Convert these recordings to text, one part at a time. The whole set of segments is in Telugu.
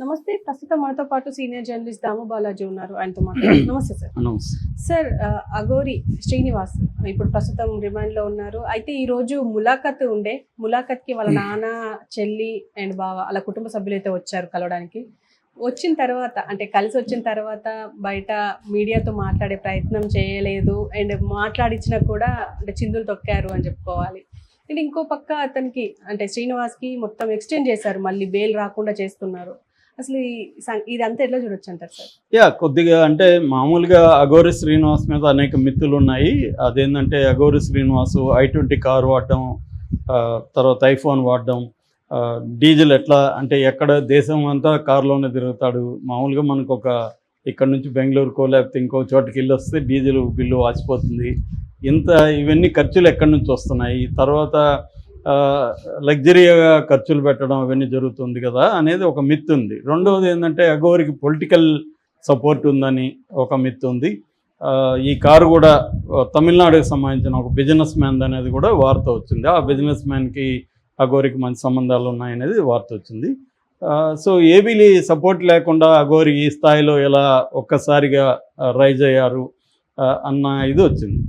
నమస్తే. ప్రస్తుతం మనతో పాటు సీనియర్ జర్నలిస్ట్ దాము బాలాజీ ఉన్నారు. ఆయనతో మాట్లాడారు. నమస్తే సార్. నమస్తే. సార్ అఘోరి శ్రీనివాస్ ఇప్పుడు ప్రస్తుతం రిమాండ్ లో ఉన్నారు. అయితే ఈ రోజు ములాఖత్ కి వాళ్ళ నాన్న, చెల్లి అండ్ బావ అలా కుటుంబ సభ్యులు అయితే వచ్చారు కలవడానికి. వచ్చిన తర్వాత అంటే కలిసి వచ్చిన తర్వాత బయట మీడియాతో మాట్లాడే ప్రయత్నం చేయలేదు. అండ్ మాట్లాడించినా కూడా అంటే చిందులు తొక్కారు అని చెప్పుకోవాలి. అండ్ ఇంకో పక్క అతనికి అంటే శ్రీనివాస్కి మొత్తం ఎక్స్టెండ్ చేశారు, మళ్ళీ బెయిల్ రాకుండా చేస్తున్నారు. అసలు ఇదంతా ఎట్లా చూడొచ్చు అంటారు సార్? కొద్దిగా అంటే మామూలుగా అఘోరి శ్రీనివాస్ మీద అనేక మిత్తులు ఉన్నాయి. అదేంటంటే అఘోరి శ్రీనివాసు i20 కారు వాడడం, తర్వాత ఐఫోన్ వాడడం, డీజిల్ ఎట్లా అంటే ఎక్కడ దేశం అంతా కారులోనే తిరుగుతాడు. మామూలుగా మనకు ఇక్కడ నుంచి బెంగళూరుకో లేకపోతే ఇంకో చోటుకి వెళ్ళి వస్తే డీజిల్ బిల్లు వాచిపోతుంది. ఇవన్నీ ఖర్చులు ఎక్కడి నుంచి వస్తున్నాయి, తర్వాత లగ్జరీగా ఖర్చులు పెట్టడం అవన్నీ జరుగుతుంది కదా అనేది ఒక మిత్ ఉంది. రెండవది ఏంటంటే అఘోరికి పొలిటికల్ సపోర్ట్ ఉందని ఒక మిత్ ఉంది. ఈ కారు కూడా తమిళనాడుకి సంబంధించిన ఒక బిజినెస్ మ్యాన్ అనేది కూడా వార్త వచ్చింది. ఆ బిజినెస్ మ్యాన్కి అఘోరికి మంచి సంబంధాలు ఉన్నాయనేది వార్త వచ్చింది. సో ఏబీలీ సపోర్ట్ లేకుండా అఘోరి ఈ స్థాయిలో ఎలా ఒక్కసారిగా రైజ్ అయ్యారు అన్న ఇది వచ్చింది.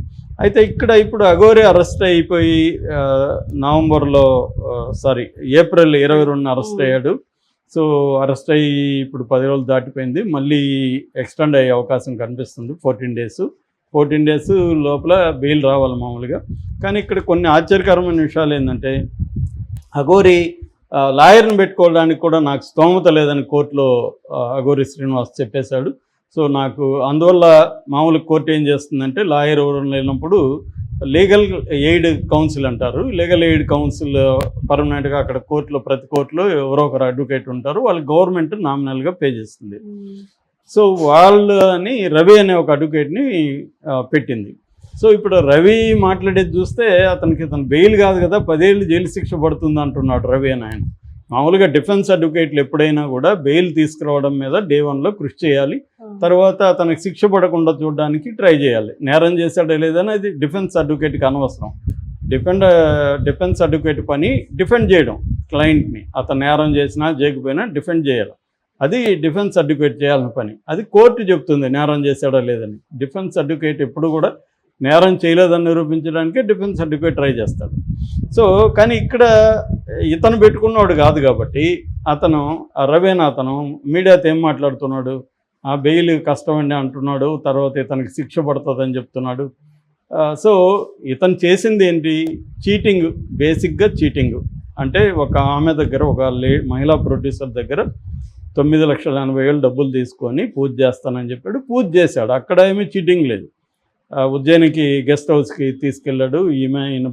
అయితే ఇప్పుడు అఘోరి అరెస్ట్ అయిపోయి ఏప్రిల్ 22న అరెస్ట్ అయ్యాడు. సో అరెస్ట్ అయ్యి ఇప్పుడు 10 రోజులు దాటిపోయింది. మళ్ళీ ఎక్స్టెండ్ అయ్యే అవకాశం కనిపిస్తుంది. 14 డేస్ లోపల బెయిల్ రావాలి మామూలుగా. కానీ ఇక్కడ కొన్ని ఆశ్చర్యకరమైన విషయాలు ఏంటంటే అఘోరి లాయర్ని పెట్టుకోవడానికి కూడా నాకు స్తోమత లేదని కోర్టులో అఘోరి శ్రీనివాస్ చెప్పేశాడు. సో నాకు అందువల్ల మామూలు కోర్టు ఏం చేస్తుందంటే లాయర్ ఎవరు లేనప్పుడు లీగల్ ఎయిడ్ కౌన్సిల్ అంటారు. లీగల్ ఎయిడ్ కౌన్సిల్ పర్మనెంట్గా అక్కడ ప్రతి కోర్టులో ఎవరో ఒకరు అడ్వకేట్ ఉంటారు. వాళ్ళు గవర్నమెంట్ నామినల్గా పే చేస్తుంది. సో వాళ్ళని రవి అనే ఒక అడ్వకేట్ని పెట్టింది. సో ఇప్పుడు రవి మాట్లాడేది చూస్తే ఇతను బెయిల్ కాదు కదా, 10 ఏళ్ళు జైలు శిక్ష పడుతుంది అంటున్నాడు రవి అని. ఆయన మామూలుగా డిఫెన్స్ అడ్వకేట్లు ఎప్పుడైనా కూడా బెయిల్ తీసుకురావడం మీద డే 1లో కృషి చేయాలి. తర్వాత అతనికి శిక్ష పడకుండా చూడడానికి ట్రై చేయాలి. నేరం చేశాడో లేదని అది డిఫెన్స్ అడ్వకేట్కి అనవసరం. డిఫెన్స్ అడ్వకేట్ పని డిఫెండ్ చేయడం, క్లయింట్ని అతను నేరం చేసినా చేయకపోయినా డిఫెండ్ చేయాలి. అది డిఫెన్స్ అడ్వకేట్ చేయాల్సిన పని. అది కోర్టు చెప్తుంది నేరం చేశాడో లేదని. డిఫెన్స్ అడ్వకేట్ ఎప్పుడు కూడా నేరం చేయలేదని నిరూపించడానికే డిఫెన్స్ అడ్వకేట్ ట్రై చేస్తాడు. సో కానీ ఇక్కడ ఇతను పెట్టుకున్నాడు కాదు కాబట్టి రవేనా అతను మీడియాతో ఏం మాట్లాడుతున్నాడు, బెయిల్ కష్టమండి అంటున్నాడు, తర్వాత ఇతనికి శిక్ష పడుతుందని చెప్తున్నాడు. సో ఇతను చేసింది ఏంటి? చీటింగ్, బేసిక్గా చీటింగ్. అంటే ఒక ఆమె దగ్గర ఒక మహిళా ప్రొడ్యూసర్ దగ్గర 9,80,000 డబ్బులు తీసుకొని పూజ చేస్తానని చెప్పాడు. పూజ చేశాడు. అక్కడ ఏమీ చీటింగ్ లేదు. ఉజ్జయినికి గెస్ట్ హౌస్కి తీసుకెళ్ళాడు. ఈయన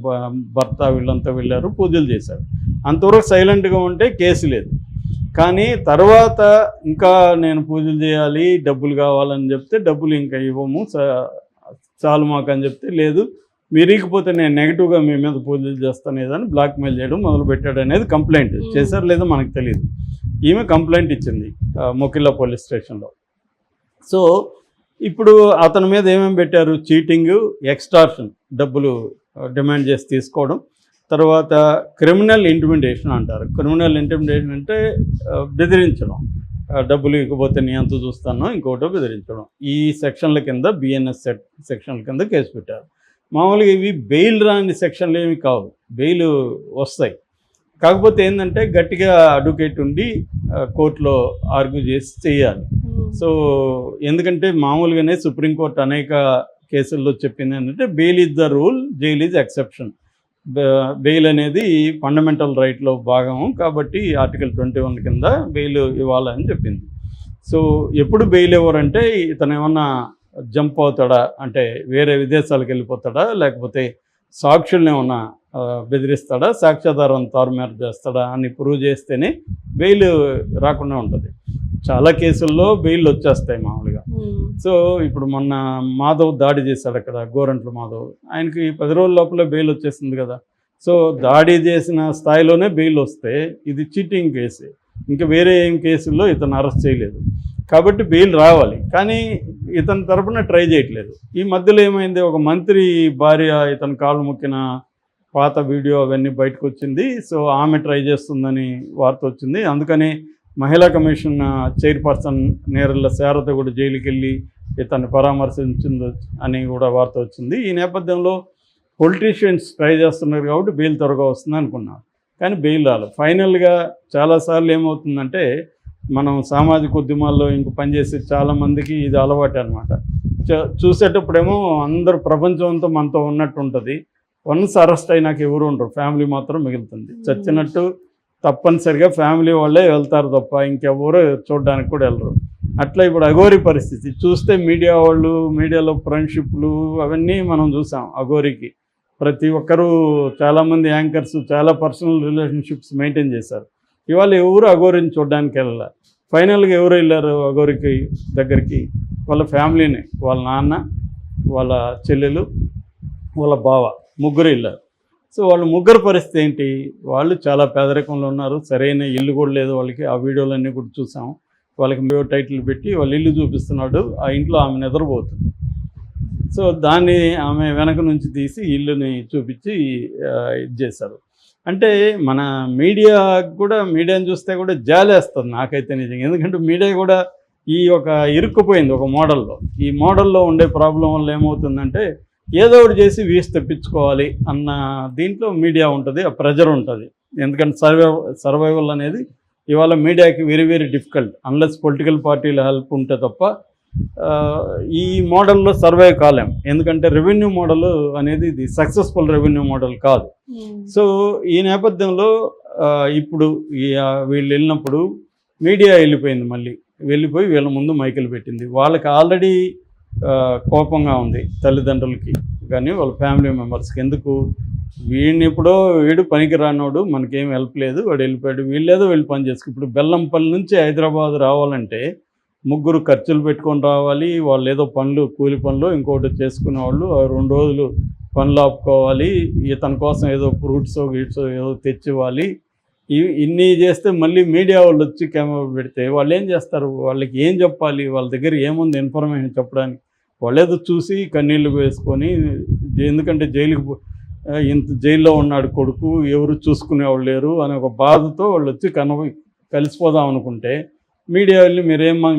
భర్త వీళ్ళంతా వెళ్ళారు, పూజలు చేశారు. అంతవరకు సైలెంట్గా ఉంటే కేసు లేదు. కానీ తర్వాత ఇంకా నేను పూజలు చేయాలి, డబ్బులు కావాలని చెప్తే డబ్బులు ఇంకా ఇవ్వము చాలు మాకు అని చెప్తే, లేదు మీరు ఇకపోతే నేను నెగిటివ్గా మీ మీద పూజలు చేస్తానేదని బ్లాక్మెయిల్ చేయడం మొదలుపెట్టాడు అనేది కంప్లైంట్ చేశారు. లేదో మనకు తెలియదు. ఈమె కంప్లైంట్ ఇచ్చింది మొకిల్లా పోలీస్ స్టేషన్లో. సో ఇప్పుడు అతని మీద ఏమేమి పెట్టారు? చీటింగ్, ఎక్స్టార్షన్, డబ్బులు డిమాండ్ చేసి తీసుకోవడం, తర్వాత క్రిమినల్ ఇంటిమిడేషన్ అంటారు. క్రిమినల్ ఇంటిమిడేషన్ అంటే బెదిరించడం, డబ్బులు ఇకపోతే నీ అంత చూస్తానో ఇంకోటో బెదిరించడం. ఈ సెక్షన్ల కింద బిఎన్ఎస్ సెక్షన్ల కింద కేసు పెట్టారు. మామూలుగా ఇవి బెయిల్ రాని సెక్షన్లు ఏమి కావు, బెయిల్ వస్తాయి. కాకపోతే ఏంటంటే గట్టిగా అడ్వకేట్ ఉండి కోర్టులో ఆర్గ్యూ చేసి చేయాలి. సో ఎందుకంటే మామూలుగానే సుప్రీంకోర్టు అనేక కేసుల్లో చెప్పింది ఏంటంటే bail is the rule, jail is exception. Bail అనేది ఫండమెంటల్ రైట్లో భాగం కాబట్టి ఆర్టికల్ 21 కింద బెయిల్ ఇవ్వాలని చెప్పింది. సో ఎప్పుడు బెయిల్ ఇవ్వరంటే ఇతను ఏమన్నా జంప్ అవుతాడా, అంటే వేరే విదేశాలకు వెళ్ళిపోతాడా, లేకపోతే సాక్షుల్ని ఏమన్నా బెదిరిస్తాడా, సాక్ష్యాధారం తారుమారు చేస్తాడా అని ప్రూవ్ చేస్తేనే బెయిల్ రాకుండా ఉంటుంది. చాలా కేసుల్లో బెయిల్ వచ్చేస్తాయి మామూలుగా. సో ఇప్పుడు మొన్న మాధవ్ దాడి చేశాడు అక్కడ, గోరంట్ల మాధవ్, ఆయనకి 10 రోజుల లోపల బెయిల్ వచ్చేసింది కదా. సో దాడి చేసిన స్థాయిలోనే బెయిల్ వస్తే ఇది చీటింగ్ కేసు, ఇంకా వేరే ఏం కేసుల్లో ఇతను అరెస్ట్ చేయలేదు కాబట్టి బెయిల్ రావాలి. కానీ ఇతని తరపున ట్రై చేయట్లేదు. ఈ మధ్యలో ఏమైంది, ఒక మంత్రి భార్య ఇతను కాళ్ళు మొక్కిన పాత వీడియో అవన్నీ బయటకు వచ్చింది. సో ఆమె ట్రై చేస్తుందని వార్త వచ్చింది. అందుకని మహిళా కమిషన్ చైర్పర్సన్ నేరళ్ళ శారద కూడా జైలుకి వెళ్ళి ఇతన్ని పరామర్శించింది అని కూడా వార్త వచ్చింది. ఈ నేపథ్యంలో పొలిటీషియన్స్ ట్రై చేస్తున్నారు కాబట్టి బెయిల్ త్వరగా వస్తుంది అనుకున్నాం, కానీ బెయిల్ రాలేదు. ఫైనల్గా చాలాసార్లు ఏమవుతుందంటే మనం సామాజిక ఉద్యమాల్లో ఇంక పనిచేసే చాలామందికి ఇది అలవాటు అనమాట. చూసేటప్పుడేమో అందరూ ప్రపంచం అంతా మనతో ఉన్నట్టు ఉంటుంది. వన్స్ అరెస్ట్ అయినాక ఎవరు ఉండరు, ఫ్యామిలీ మాత్రం మిగులుతుంది. చచ్చినట్టు తప్పనిసరిగా ఫ్యామిలీ వాళ్ళే వెళ్తారు తప్ప ఇంకెవరు చూడడానికి కూడా వెళ్ళరు. అట్లా ఇప్పుడు అఘోరి పరిస్థితి చూస్తే మీడియా వాళ్ళు, మీడియాలో ఫ్రెండ్షిప్లు అవన్నీ మనం చూసాం. అఘోరికి ప్రతి ఒక్కరూ చాలామంది యాంకర్స్ చాలా పర్సనల్ రిలేషన్షిప్స్ మెయింటైన్ చేశారు. ఇవాళ ఎవరు అఘోరిని చూడడానికి వెళ్ళాలి. ఫైనల్గా ఎవరు వెళ్ళారు అఘోరికి దగ్గరికి? వాళ్ళ ఫ్యామిలీనే, వాళ్ళ నాన్న, వాళ్ళ చెల్లెలు, వాళ్ళ బావ, ముగ్గురు వెళ్ళారు. సో వాళ్ళ ముగ్గురు పరిస్థితి ఏంటి? వాళ్ళు చాలా పేదరికంలో ఉన్నారు, సరైన ఇల్లు కూడా లేదు వాళ్ళకి. ఆ వీడియోలన్నీ కూడా చూసాం. వాళ్ళకి వీడియో టైటిల్ పెట్టి వాళ్ళ ఇల్లు చూపిస్తున్నాడు, ఆ ఇంట్లో ఆమె నిద్రపోతుంది. సో దాన్ని ఆమె వెనక నుంచి తీసి ఇల్లుని చూపించి ఇది చేశారు. అంటే మన మీడియాని చూస్తే కూడా జాలేస్తుంది నాకైతే నిజంగా. ఎందుకంటే మీడియా కూడా ఈ ఒక ఇరుక్కుపోయింది ఒక మోడల్లో. ఈ మోడల్లో ఉండే ప్రాబ్లం వల్ల ఏమవుతుందంటే ఏదో ఒకటి చేసి వ్యూస్ తెప్పించుకోవాలి అన్న దీంట్లో మీడియా ఉంటుంది, ఆ ప్రెజర్ ఉంటుంది. ఎందుకంటే సర్వైవల్ అనేది ఇవాళ మీడియాకి very very difficult unless political పార్టీల హెల్ప్ ఉంటే తప్ప ఈ మోడల్లో సర్వైవ్ కాలేం. ఎందుకంటే రెవెన్యూ మోడల్ అనేది ఇది సక్సెస్ఫుల్ రెవెన్యూ మోడల్ కాదు. సో ఈ నేపథ్యంలో ఇప్పుడు వీళ్ళు వెళ్ళినప్పుడు మీడియా వెళ్ళిపోయింది, మళ్ళీ వెళ్ళిపోయి వీళ్ళ ముందు మైకులు పెట్టింది. వాళ్ళకి ఆల్రెడీ కోపంగా ఉంది తల్లిదండ్రులకి కానీ వాళ్ళ ఫ్యామిలీ మెంబర్స్కి. ఎందుకు వీడు పనికి రానోడు, మనకేం హెల్ప్ లేదు, వాడు వెళ్ళిపోయాడు, వీళ్ళేదో వెళ్ళి పని చేసుకు. ఇప్పుడు బెల్లంపల్లి నుంచి హైదరాబాద్ రావాలంటే ముగ్గురు ఖర్చులు పెట్టుకొని రావాలి. వాళ్ళు ఏదో పనులు, కూలి పనులు ఇంకోటి చేసుకునే వాళ్ళు 2 రోజులు పనులు ఆపుకోవాలి. ఇతని కోసం ఏదో ఫ్రూట్స్ గిట్స్ ఏదో తెచ్చివ్వాలి. ఇన్ని చేస్తే మళ్ళీ మీడియా వాళ్ళు వచ్చి కెమెరా పెడితే వాళ్ళు ఏం చేస్తారు? వాళ్ళకి ఏం చెప్పాలి? వాళ్ళ దగ్గర ఏముంది ఇన్ఫర్మేషన్ చెప్పడానికి? వాళ్ళేదో చూసి కన్నీళ్ళు వేసుకొని, ఎందుకంటే జైల్లో ఉన్నాడు కొడుకు, ఎవరు చూసుకునేవాళ్ళు లేరు అనే ఒక బాధతో వాళ్ళు వచ్చి కలిసిపోదాం అనుకుంటే మీడియా వెళ్ళి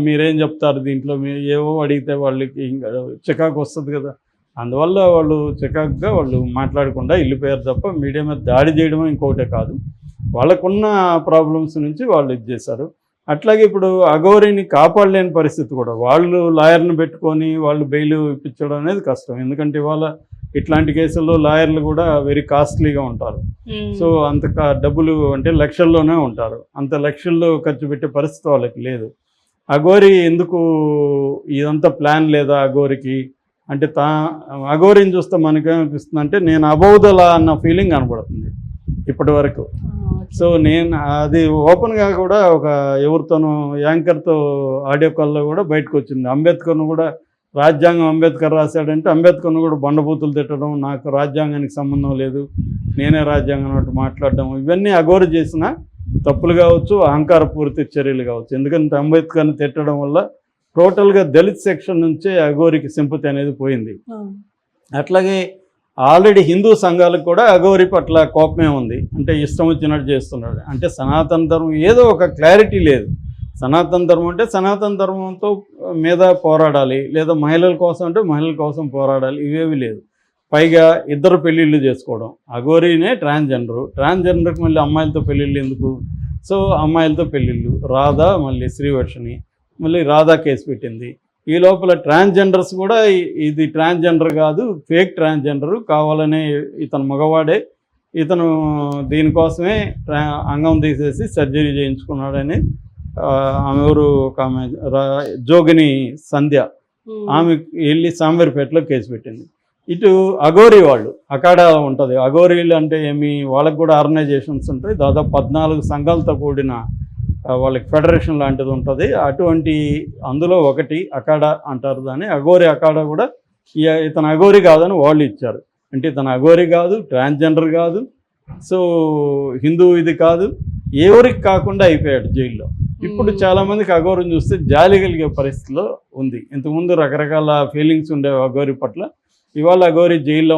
మీరేం చెప్తారు దీంట్లో, మీరు ఏవో అడిగితే వాళ్ళకి ఇంకా చికాకు వస్తుంది కదా. అందువల్ల వాళ్ళు చికాకుగా వాళ్ళు మాట్లాడకుండా వెళ్ళిపోయారు తప్ప మీడియా మీద దాడి చేయడం ఇంకొకటే కాదు. వాళ్ళకున్న ప్రాబ్లమ్స్ నుంచి వాళ్ళు ఇది చేశారు. అట్లాగే ఇప్పుడు అఘోరిని కాపాడలేని పరిస్థితి కూడా. వాళ్ళు లాయర్ని పెట్టుకొని వాళ్ళు బెయిల్ ఇప్పించడం అనేది కష్టం. ఎందుకంటే ఇవాళ ఇట్లాంటి కేసుల్లో లాయర్లు కూడా వెరీ కాస్ట్లీగా ఉంటారు. సో అంత డబ్బులు అంటే లక్షల్లోనే ఉంటారు. అంత లక్షల్లో ఖర్చు పెట్టే పరిస్థితి వాళ్ళకి లేదు. అఘోరి ఎందుకు ఇదంతా ప్లాన్ లేదా అఘోరికి అంటే? అఘోరిని చూస్తే మనకేమనిపిస్తుంది అంటే నేను అబౌవ్ ద లా అన్న ఫీలింగ్ కనపడుతుంది ఇప్పటి వరకు. సో నేను అది ఓపెన్గా కూడా ఒక ఎవరితోనూ యాంకర్తో ఆడియో కాల్లో కూడా బయటకు వచ్చింది. అంబేద్కర్ను కూడా రాజ్యాంగం అంబేద్కర్ రాశాడంటే అంబేద్కర్ను కూడా బండబూతులు తిట్టడం, నాకు రాజ్యాంగానికి సంబంధం లేదు, నేనే రాజ్యాంగం అన్నట్టు మాట్లాడడం, ఇవన్నీ అఘోరి చేసిన తప్పులు కావచ్చు, అహంకారపూరిత చర్యలు కావచ్చు. ఎందుకంటే అంబేద్కర్ని తిట్టడం వల్ల టోటల్గా దళిత్ సెక్షన్ నుంచే అఘోరికి సింపతి అనేది పోయింది. అట్లాగే ఆల్రెడీ హిందూ సంఘాలకు కూడా అఘోరి పట్ల కోపమే ఉంది. అంటే ఇష్టం వచ్చినట్టు చేస్తున్నాడు. అంటే సనాతన ధర్మం ఏదో ఒక క్లారిటీ లేదు. సనాతన ధర్మం అంటే సనాతన ధర్మంతో మీద పోరాడాలి, లేదా మహిళల కోసం అంటే మహిళల కోసం పోరాడాలి, ఇవేవి లేదు. పైగా ఇద్దరు పెళ్ళిళ్ళు చేసుకోవడం. అఘోరీనే ట్రాన్స్జెండర్కి మళ్ళీ అమ్మాయిలతో పెళ్ళిళ్ళు ఎందుకు? సో అమ్మాయిలతో పెళ్ళిళ్ళు. రాధా మళ్ళీ శ్రీవర్షిని, మళ్ళీ రాధా కేసు పెట్టింది. ఈ లోపల ట్రాన్స్జెండర్స్ కూడా ఇది ట్రాన్స్జెండర్ కాదు, ఫేక్ ట్రాన్స్జెండరు, కావాలనే ఇతను మగవాడే, ఇతను దీనికోసమే అంగం తీసేసి సర్జరీ చేయించుకున్నాడని ఆమె ఎవరు ఒక ఆమె జోగిని సంధ్య, ఆమె వెళ్ళి సాంబేర్పేటలో కేసు పెట్టింది. ఇటు అఘోరి వాళ్ళు అఖాడా ఉంటుంది. అఘోరీలు అంటే ఏమి, వాళ్ళకు కూడా ఆర్గనైజేషన్స్ ఉంటాయి. దాదాపు 14 సంఘాలతో కూడిన వాళ్ళకి ఫెడరేషన్ లాంటిది ఉంటుంది. అటువంటి అందులో ఒకటి అఖాడా అంటారు దాన్ని. అఘోరి అఖాడా కూడా ఇతను అఘోరి కాదని వాళ్ళు ఇచ్చారు. అంటే ఇతను అఘోరి కాదు, ట్రాన్స్జెండర్ కాదు, సో హిందూ ఇది కాదు, ఎవరికి కాకుండా అయిపోయాడు జైల్లో. ఇప్పుడు చాలామందికి అఘోరిని చూస్తే జాలి కలిగే పరిస్థితిలో ఉంది. ఇంతకుముందు రకరకాల ఫీలింగ్స్ ఉండేవి అఘోరి పట్ల. ఇవాళ అఘోరి జైల్లో